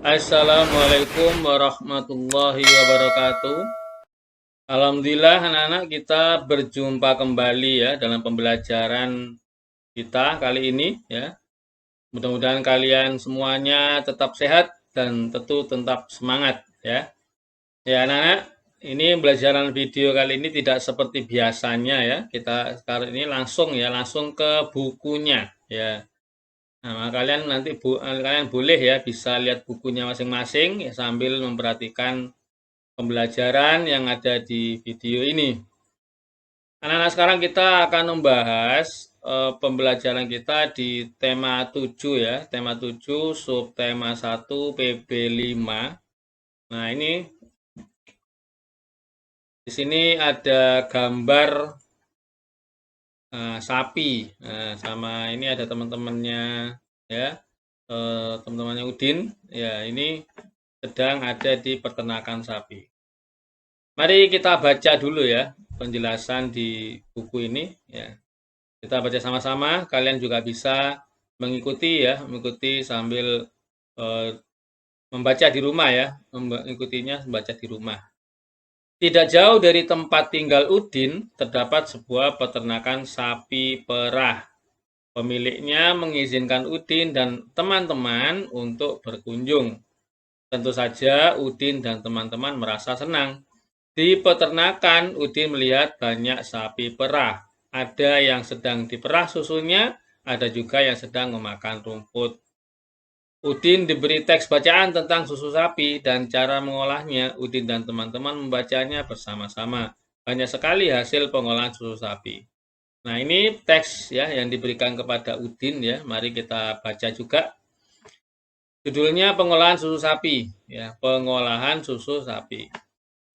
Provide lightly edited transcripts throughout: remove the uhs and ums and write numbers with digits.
Assalamualaikum warahmatullahi wabarakatuh. Alhamdulillah anak-anak kita berjumpa kembali ya dalam pembelajaran kita kali ini ya. Mudah-mudahan kalian semuanya tetap sehat dan tentu tetap semangat ya. Ya anak-anak, ini pembelajaran video kali ini tidak seperti biasanya ya. Kita sekarang ini langsung ke bukunya ya. Nah, kalian nanti kalian boleh ya bisa lihat bukunya masing-masing ya, sambil memperhatikan pembelajaran yang ada di video ini. Anak-anak, sekarang kita akan membahas pembelajaran kita di tema 7 ya, tema 7 subtema 1 PB5. Nah, ini di sini ada gambar sapi. Nah, sama ini ada teman-temannya ya, teman-temannya Udin. Ya, ini sedang ada di peternakan sapi. Mari kita baca dulu ya penjelasan di buku ini ya. Kita baca sama-sama, kalian juga bisa mengikuti ya, mengikuti sambil eh, membaca di rumah ya, mengikutinya membaca di rumah. Tidak jauh dari tempat tinggal Udin terdapat sebuah peternakan sapi perah. Pemiliknya mengizinkan Udin dan teman-teman untuk berkunjung. Tentu saja Udin dan teman-teman merasa senang. Di peternakan, Udin melihat banyak sapi perah. Ada yang sedang diperah susunya, ada juga yang sedang memakan rumput. Udin diberi teks bacaan tentang susu sapi dan cara mengolahnya. Udin dan teman-teman membacanya bersama-sama. Banyak sekali hasil pengolahan susu sapi. Nah, ini teks ya yang diberikan kepada Udin ya. Mari kita baca juga. Judulnya pengolahan susu sapi ya, pengolahan susu sapi.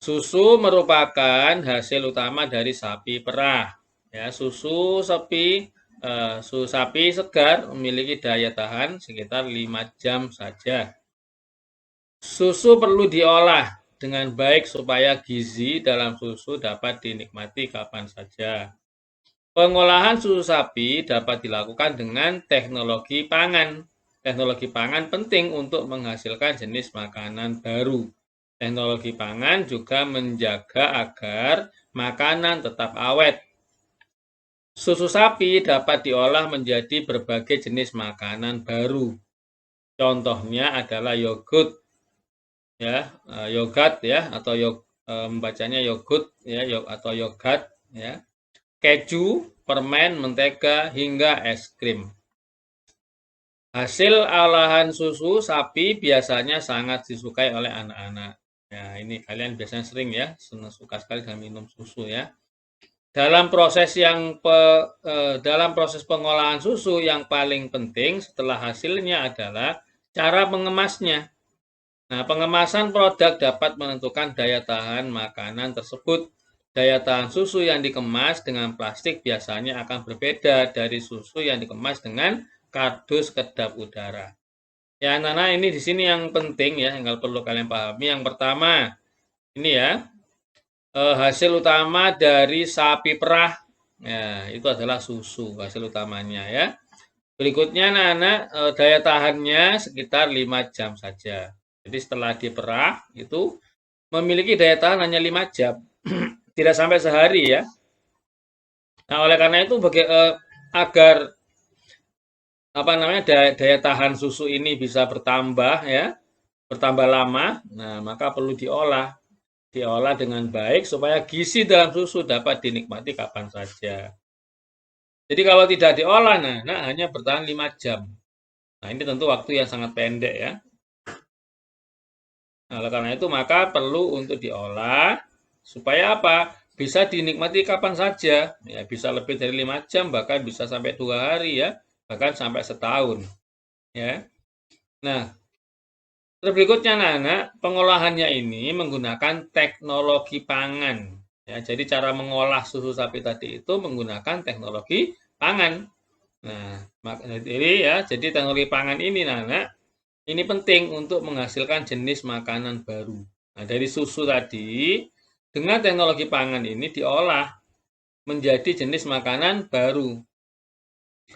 Susu merupakan hasil utama dari sapi perah. Ya, susu sapi segar memiliki daya tahan sekitar 5 jam saja. Susu perlu diolah dengan baik supaya gizi dalam susu dapat dinikmati kapan saja. Pengolahan susu sapi dapat dilakukan dengan teknologi pangan. Teknologi pangan penting untuk menghasilkan jenis makanan baru. Teknologi pangan juga menjaga agar makanan tetap awet. Susu sapi dapat diolah menjadi berbagai jenis makanan baru. Contohnya adalah yogurt, ya, yogurt ya, atau membacanya yogurt ya, atau yogurt ya, keju, permen, mentega, hingga es krim. Hasil olahan susu sapi biasanya sangat disukai oleh anak-anak. Ya, ini kalian biasanya sering ya, suka sekali dengan minum susu ya. Dalam proses pengolahan susu yang paling penting setelah hasilnya adalah cara mengemasnya. Nah, pengemasan produk dapat menentukan daya tahan makanan tersebut. Daya tahan susu yang dikemas dengan plastik biasanya akan berbeda dari susu yang dikemas dengan kardus kedap udara. Ya, anak-anak, ini di sini yang penting ya, yang perlu kalian pahami. Yang pertama, ini ya, hasil utama dari sapi perah. Ya, itu adalah susu, hasil utamanya ya. Berikutnya anak-anak, daya tahannya sekitar 5 jam saja. Jadi setelah diperah itu memiliki daya tahan hanya 5 jam. Tidak sampai sehari ya. Nah, oleh karena itu agar daya tahan susu ini bisa bertambah ya, bertambah lama, nah maka perlu diolah dengan baik supaya gizi dalam susu dapat dinikmati kapan saja. Jadi kalau tidak diolah, nah hanya bertahan 5 jam. Nah, ini tentu waktu yang sangat pendek ya. Nah, oleh karena itu maka perlu untuk diolah supaya apa? Bisa dinikmati kapan saja. Ya, bisa lebih dari 5 jam, bahkan bisa sampai 2 hari ya, bahkan sampai setahun. Ya. Nah, berikutnya anak-anak, pengolahannya ini menggunakan teknologi pangan. Ya, jadi cara mengolah susu sapi tadi itu menggunakan teknologi pangan. Nah, jadi teknologi pangan ini anak, ini penting untuk menghasilkan jenis makanan baru. Nah, dari susu tadi, dengan teknologi pangan ini diolah menjadi jenis makanan baru.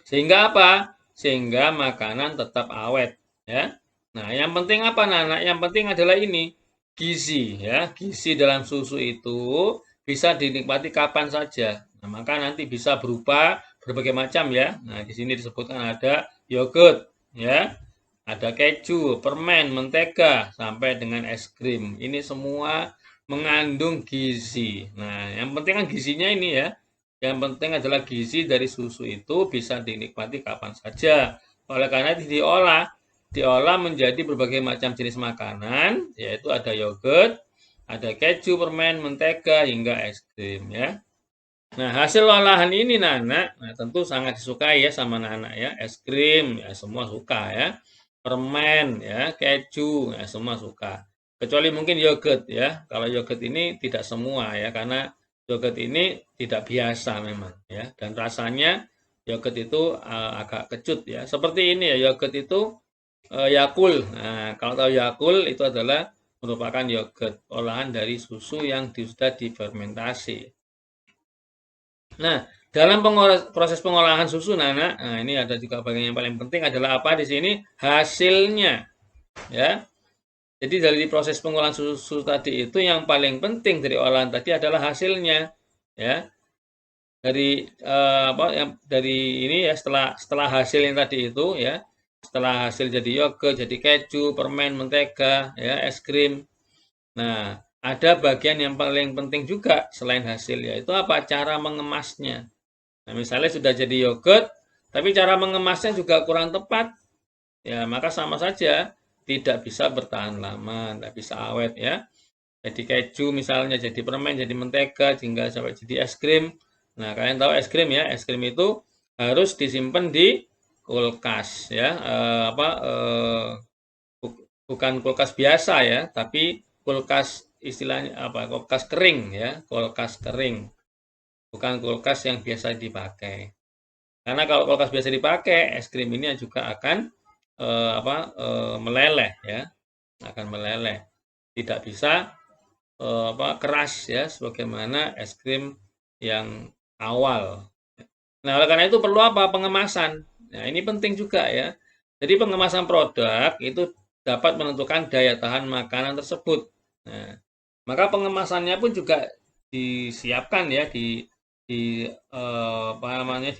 Sehingga apa? Sehingga makanan tetap awet. Ya. Nah, yang penting apa, Nana? Yang penting adalah ini, gizi ya. Gizi dalam susu itu bisa dinikmati kapan saja. Nah, maka nanti bisa berupa berbagai macam ya. Nah, di sini disebutkan ada yogurt ya, ada keju, permen, mentega, sampai dengan es krim. Ini semua mengandung gizi. Nah, yang penting kan gizinya ini ya. Yang penting adalah gizi dari susu itu bisa dinikmati kapan saja. Oleh karena itu diolah menjadi berbagai macam jenis makanan, yaitu ada yogurt, ada keju, permen, mentega, hingga es krim ya. Nah, hasil olahan ini Nana, nah tentu sangat disukai ya sama anak-anak ya. Es krim ya semua suka ya. Permen ya, keju ya semua suka. Kecuali mungkin yogurt ya. Kalau yogurt ini tidak semua ya karena yogurt ini tidak biasa memang ya dan rasanya yogurt itu agak kecut ya. Seperti ini ya yogurt itu Yakult. Nah, kalau tahu Yakult itu adalah merupakan yogurt olahan dari susu yang sudah difermentasi. Nah, dalam proses pengolahan susu, Nana, nah ini ada juga bagian yang paling penting adalah apa di sini? Hasilnya, ya. Jadi dari proses pengolahan susu tadi itu yang paling penting dari olahan tadi adalah hasilnya, ya. Dari apa yang dari ini ya setelah hasil yang tadi itu ya, setelah hasil jadi yogurt, jadi keju, permen, mentega, ya, es krim. Nah, ada bagian yang paling penting juga selain hasil yaitu apa? Cara mengemasnya. Nah, misalnya sudah jadi yogurt, tapi cara mengemasnya juga kurang tepat, ya maka sama saja tidak bisa bertahan lama, tidak bisa awet ya. Jadi keju misalnya, jadi permen, jadi mentega, hingga sampai jadi es krim. Nah, kalian tahu es krim ya, es krim itu harus disimpan di kulkas ya, bukan kulkas biasa ya, tapi kulkas istilahnya apa? Kulkas kering ya, kulkas kering, bukan kulkas yang biasa dipakai. Karena kalau kulkas biasa dipakai, es krim ini juga akan meleleh ya, akan meleleh. Tidak bisa keras ya, sebagaimana es krim yang awal. Nah, oleh karena itu perlu apa? Pengemasan. Nah, ini penting juga ya. Jadi pengemasan produk itu dapat menentukan daya tahan makanan tersebut. Nah, maka pengemasannya pun juga disiapkan ya apa namanya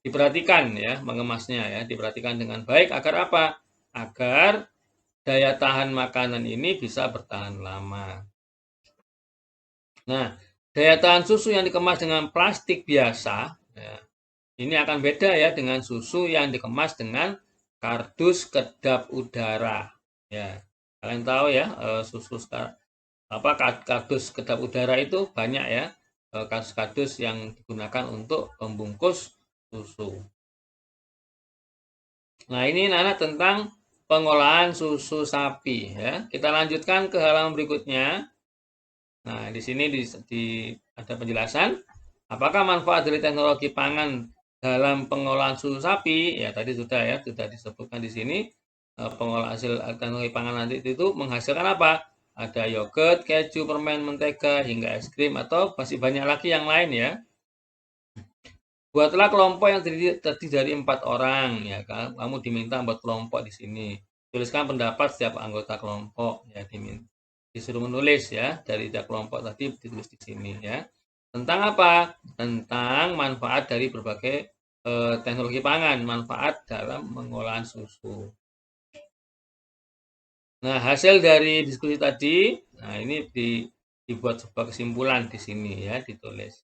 diperhatikan ya mengemasnya ya, diperhatikan dengan baik agar apa? Agar daya tahan makanan ini bisa bertahan lama. Nah, daya tahan susu yang dikemas dengan plastik biasa, ya, ini akan beda ya dengan susu yang dikemas dengan kardus kedap udara. Ya, kalian tahu ya susu kardus kedap udara itu banyak ya kardus-kardus yang digunakan untuk membungkus susu. Nah, ini Nana tentang pengolahan susu sapi ya. Kita lanjutkan ke halaman berikutnya. Nah, di sini ada penjelasan apakah manfaat dari teknologi pangan dalam pengolahan susu sapi? Ya, tadi sudah disebutkan di sini pengolahan hasil teknologi pangan nanti itu menghasilkan apa? Ada yogurt, keju, permen, mentega, hingga es krim atau masih banyak lagi yang lain ya. Buatlah kelompok yang terdiri dari 4 orang ya kan. Kamu diminta buat kelompok di sini. Tuliskan pendapat setiap anggota kelompok ya disuruh menulis ya dari tiap kelompok tadi ditulis di sini ya. Tentang apa? Tentang manfaat dari berbagai teknologi pangan, manfaat dalam pengolahan susu. Nah, hasil dari diskusi tadi, nah ini dibuat sebuah kesimpulan di sini ya, ditulis.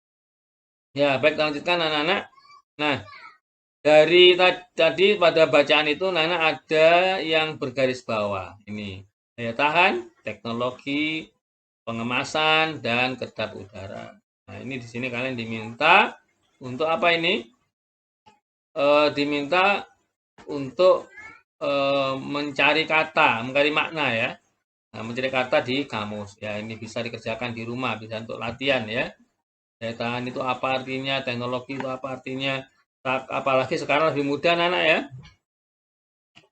Ya, baik lanjutkan anak-anak. Nah, dari tadi pada bacaan itu Nana ada yang bergaris bawah. Ini daya tahan, teknologi, pengemasan, dan kedap udara. Nah, ini di sini kalian diminta untuk apa ini? Diminta untuk mencari kata, mencari makna ya. Nah, mencari kata di kamus. Ya, ini bisa dikerjakan di rumah, bisa untuk latihan ya. Daya tahan itu apa artinya, teknologi itu apa artinya. Apalagi sekarang lebih mudah anak ya.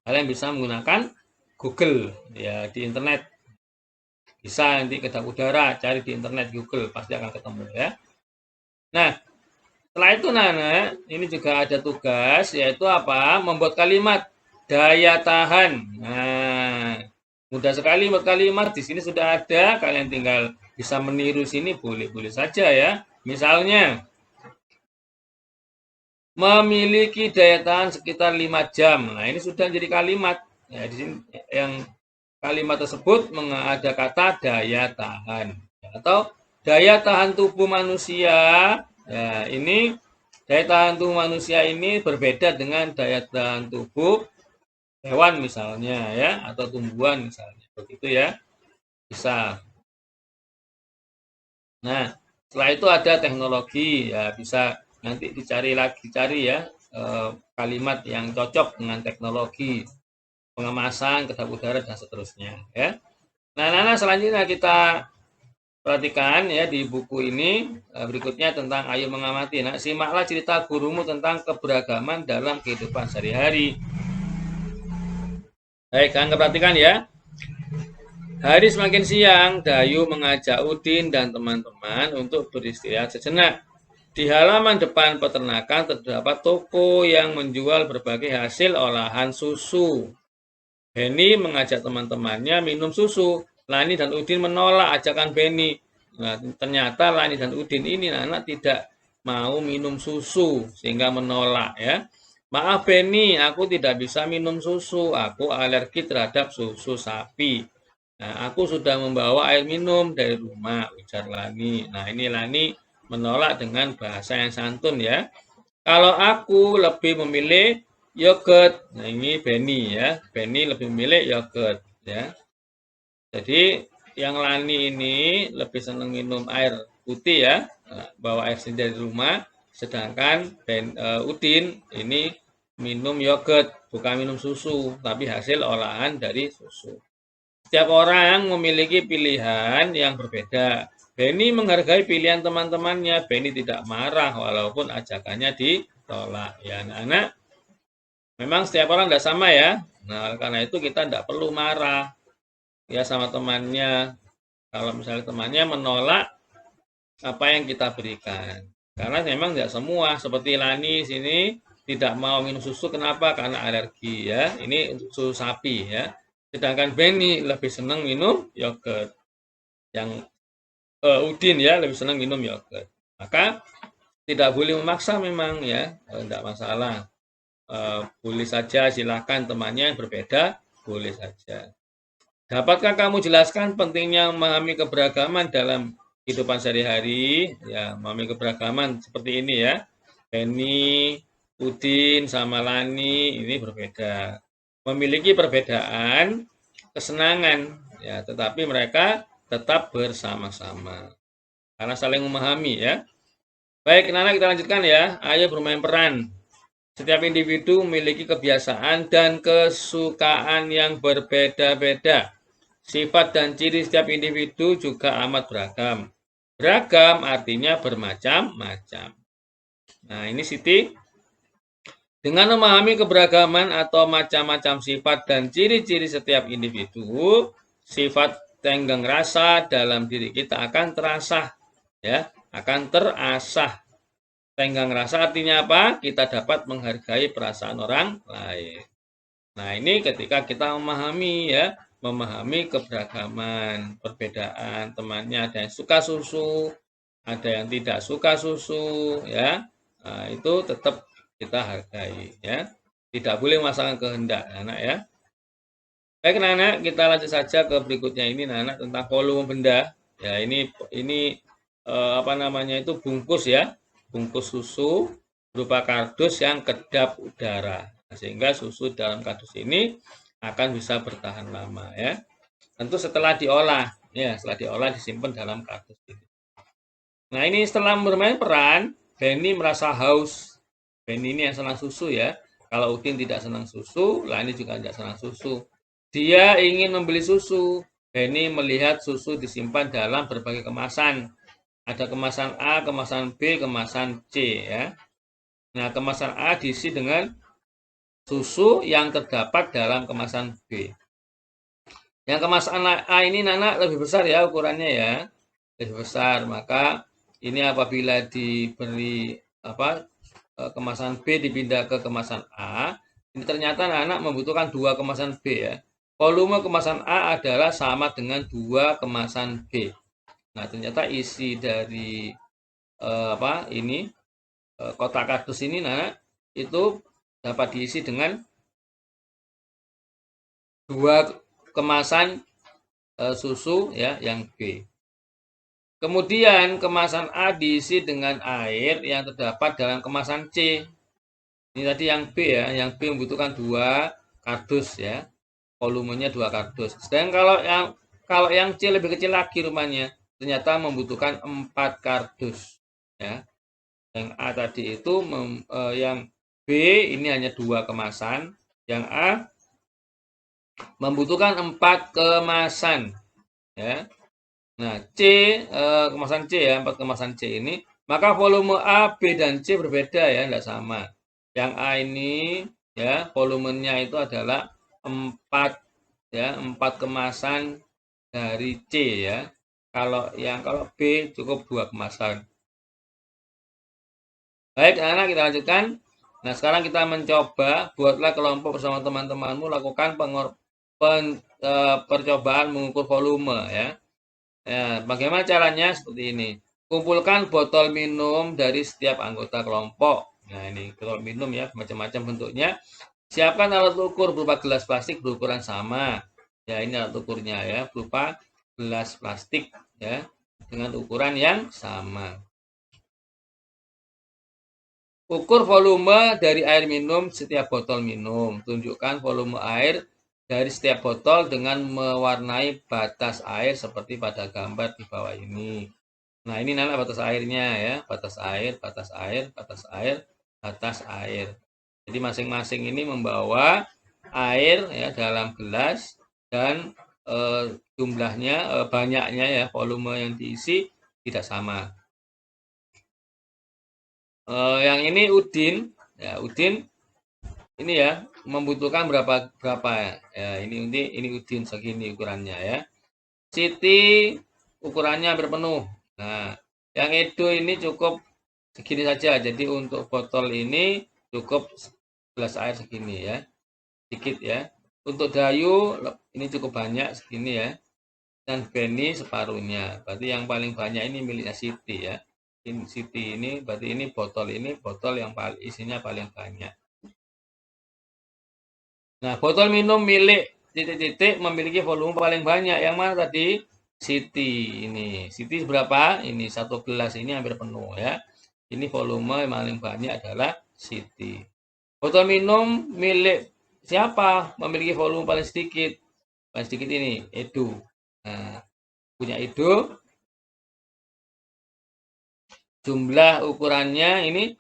Kalian bisa menggunakan Google ya di internet. Bisa nanti kedap udara, cari di internet Google, pasti akan ketemu ya. Nah, setelah itu Nana, ini juga ada tugas yaitu apa? Membuat kalimat daya tahan. Nah, mudah sekali kalimat di sini sudah ada, kalian tinggal bisa meniru sini boleh-boleh saja ya. Misalnya memiliki daya tahan sekitar 5 jam. Nah, ini sudah jadi kalimat. Ya, di sini yang kalimat tersebut ada kata daya tahan atau daya tahan tubuh manusia. Ya, ini daya tahan tubuh manusia ini berbeda dengan daya tahan tubuh hewan misalnya ya atau tumbuhan misalnya. Begitu ya. Bisa. Nah, setelah itu ada teknologi ya bisa nanti dicari ya kalimat yang cocok dengan teknologi pengemasan, kedap udara dan seterusnya ya. Nah, selanjutnya kita perhatikan ya di buku ini berikutnya tentang ayo mengamati. Nah, simaklah cerita gurumu tentang keberagaman dalam kehidupan sehari-hari. Baik, kalian perhatikan ya. Hari semakin siang, Dayu mengajak Udin dan teman-teman untuk beristirahat sejenak. Di halaman depan peternakan terdapat toko yang menjual berbagai hasil olahan susu. Benny mengajak teman-temannya minum susu. Lani dan Udin menolak ajakan Benny. Nah, ternyata Lani dan Udin ini anak tidak mau minum susu sehingga menolak ya. Maaf Benny, aku tidak bisa minum susu. Aku alergi terhadap susu sapi. Nah, aku sudah membawa air minum dari rumah, ujar Lani. Nah, ini Lani menolak dengan bahasa yang santun ya. Kalau aku lebih memilih yogurt. Nah, ini Benny ya. Benny lebih memilih yogurt ya. Jadi yang Lani ini lebih senang minum air putih ya, bawa air sendiri dari rumah. Sedangkan Udin ini minum yogurt, bukan minum susu, tapi hasil olahan dari susu. Setiap orang memiliki pilihan yang berbeda. Benny menghargai pilihan teman-temannya. Benny tidak marah walaupun ajakannya ditolak. Ya anak-anak, memang setiap orang tidak sama ya. Nah, karena itu kita tidak perlu marah ya sama temannya. Kalau misalnya temannya menolak apa yang kita berikan. Karena memang tidak semua. Seperti Lani sini tidak mau minum susu. Kenapa? Karena alergi ya. Ini susu sapi ya. Sedangkan Benny lebih senang minum yogurt. Yang Udin ya lebih senang minum yogurt. Maka tidak boleh memaksa memang ya, tidak masalah. Boleh saja silakan temannya yang berbeda, boleh saja. Dapatkah kamu jelaskan pentingnya memahami keberagaman dalam kehidupan sehari-hari? Ya, memahami keberagaman seperti ini ya. Benny, Udin, sama Lani ini berbeda. Memiliki perbedaan kesenangan ya, tetapi mereka tetap bersama-sama karena saling memahami ya. Baik, anak-anak kita lanjutkan ya. Ayo bermain peran. Setiap individu memiliki kebiasaan dan kesukaan yang berbeda-beda. Sifat dan ciri setiap individu juga amat beragam. Beragam artinya bermacam-macam. Nah, ini Siti. Dengan memahami keberagaman atau macam-macam sifat dan ciri-ciri setiap individu, sifat tenggang rasa dalam diri kita akan terasah, ya, akan terasah. Tenggang rasa artinya apa? Kita dapat menghargai perasaan orang lain. Nah, ini ketika kita memahami ya, memahami keberagaman, perbedaan temannya, ada yang suka susu, ada yang tidak suka susu, ya. Nah, itu tetap kita hargai ya. Tidak boleh memaksakan kehendak anak ya. Baik anak-anak, kita lanjut saja ke berikutnya ini anak tentang volume benda. Ya, ini apa namanya itu bungkus ya. Bungkus susu berupa kardus yang kedap udara. Nah, sehingga susu dalam kardus ini akan bisa bertahan lama ya. Tentu setelah diolah ya, setelah diolah disimpan dalam kardus ini. Nah, ini setelah bermain peran, Benny merasa haus. Benny ini yang senang susu ya. Kalau Udin tidak senang susu, Lani juga tidak senang susu. Dia ingin membeli susu. Benny melihat susu disimpan dalam berbagai kemasan. Ada kemasan A, kemasan B, kemasan C ya. Nah, kemasan A diisi dengan susu yang terdapat dalam kemasan B. Yang kemasan A ini Nana lebih besar ya ukurannya ya. Lebih besar, maka ini apabila diberi kemasan B dipindah ke kemasan A, Ini ternyata anak membutuhkan 2 kemasan B ya. Volume kemasan A adalah sama dengan 2 kemasan B. Nah, ternyata isi dari kotak kardus ini itu dapat diisi dengan 2 kemasan susu ya yang B. Kemudian kemasan A diisi dengan air yang terdapat dalam kemasan C. Ini tadi yang B ya, yang B membutuhkan 2 kardus ya. Volumenya 2 kardus. Sedangkan kalau yang C lebih kecil lagi rumahnya, ternyata membutuhkan 4 kardus ya. Yang A tadi itu yang B ini hanya 2 kemasan, yang A membutuhkan 4 kemasan ya. Nah, kemasan C ya, 4 kemasan C ini, maka volume A, B dan C berbeda ya, tidak sama. Yang A ini ya, volumenya itu adalah 4 ya, 4 kemasan dari C ya. Kalau B cukup 2 kemasan. Baik, anak-anak kita lanjutkan. Nah, sekarang kita mencoba buatlah kelompok bersama teman-temanmu lakukan percobaan mengukur volume ya. Ya, bagaimana caranya? Seperti ini. Kumpulkan botol minum dari setiap anggota kelompok. Nah, ini botol minum ya, macam-macam bentuknya. Siapkan alat ukur berupa gelas plastik berukuran sama. Ya, ini alat ukurnya ya, berupa gelas plastik ya, dengan ukuran yang sama. Ukur volume dari air minum setiap botol minum. Tunjukkan volume air dari setiap botol dengan mewarnai batas air seperti pada gambar di bawah ini. Nah, ini batas airnya ya, batas air, batas air, batas air, batas air. Jadi masing-masing ini membawa air ya dalam gelas dan jumlahnya banyaknya ya, volume yang diisi tidak sama. Yang ini Udin, ya Udin ini ya membutuhkan berapa ya ini Udin segini ukurannya ya. Siti ukurannya hampir penuh. Nah, yang Edo ini cukup segini saja. Jadi untuk botol ini cukup gelas air segini ya, sedikit ya. Untuk Dayu ini cukup banyak segini ya, dan Benny separuhnya. Berarti yang paling banyak ini miliknya Siti ya. Siti ini berarti ini botol yang isinya paling banyak. Nah, botol minum milik titik-titik memiliki volume paling banyak. Yang mana tadi? Siti ini. Siti berapa? Ini satu gelas ini hampir penuh ya. Ini volume yang paling banyak adalah Siti. Botol minum milik siapa? Memiliki volume paling sedikit. Paling sedikit ini Edu. Nah, punya Edu. Jumlah ukurannya ini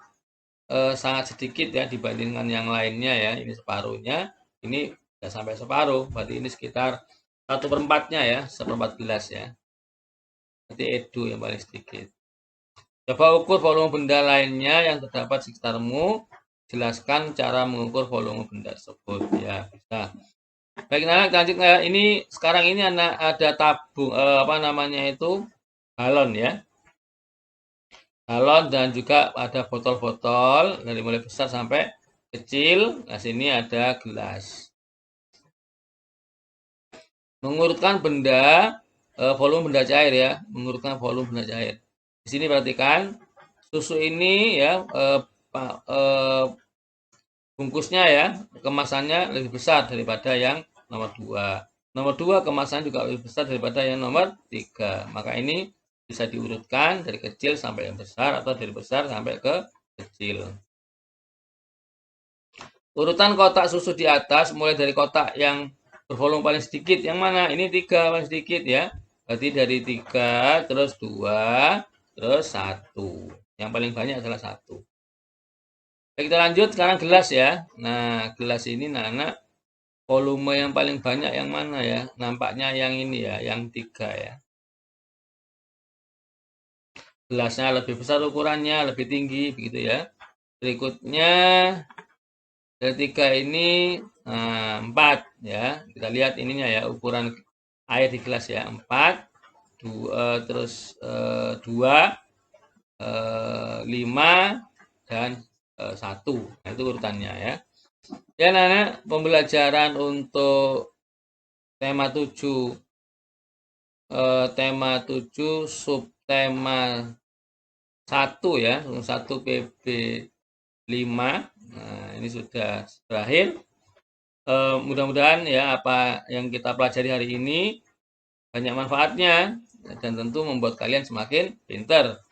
sangat sedikit ya dibandingkan yang lainnya ya. Ini separuhnya, ini tidak sampai separuh, berarti ini sekitar 1/4-nya ya, 1/4 gelas ya. Berarti Edu yang paling sedikit. Coba ukur volume benda lainnya yang terdapat di sekitarmu. Jelaskan cara mengukur volume benda tersebut ya, bisa. Baik, nah lanjut ya. Ini sekarang ini ada tabung galon ya. Galon dan juga ada botol-botol dari mulai besar sampai kecil. Nah, sini ada gelas. Mengurutkan volume benda cair ya, mengurutkan volume benda cair. Di sini perhatikan susu ini ya, bungkusnya ya, kemasannya lebih besar daripada yang nomor 2. Nomor 2 kemasan juga lebih besar daripada yang nomor 3. Maka ini bisa diurutkan dari kecil sampai yang besar atau dari besar sampai ke kecil. Urutan kotak susu di atas mulai dari kotak yang bervolume paling sedikit. Yang mana? Ini 3 paling sedikit ya. Berarti dari 3, terus 2, terus 1. Yang paling banyak adalah 1. Kita lanjut sekarang gelas ya. Nah, gelas ini anak volume yang paling banyak yang mana ya? Nampaknya yang ini ya, yang 3 ya. Gelasnya lebih besar ukurannya, lebih tinggi begitu ya. Berikutnya dari 3 ini 4 ya. Kita lihat ininya ya, ukuran air di gelas ya. 4, 2, terus 2, 5 dan 1. Nah, itu urutannya ya. Ya, anak-anak, pembelajaran untuk tema 7 subtema 1 ya, 1 PB 5. Nah, ini sudah berakhir. Mudah-mudahan ya apa yang kita pelajari hari ini banyak manfaatnya dan tentu membuat kalian semakin pintar.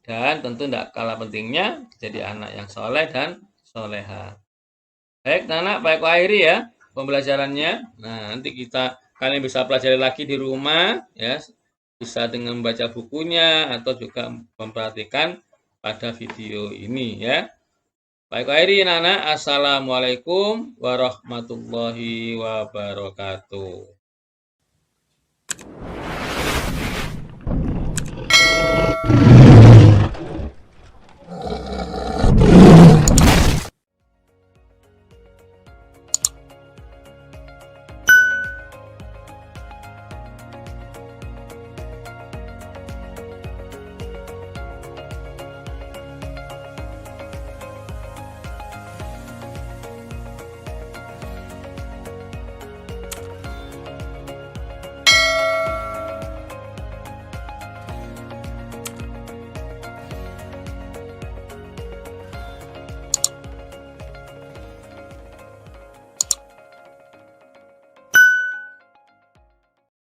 Dan tentu tidak kalah pentingnya jadi anak yang soleh dan soleha. Baik, anak, baik akhiri ya pembelajarannya. Nah, nanti kalian bisa pelajari lagi di rumah ya, bisa dengan membaca bukunya atau juga memperhatikan pada video ini ya. Baik akhiri anak, assalamualaikum warahmatullahi wabarakatuh.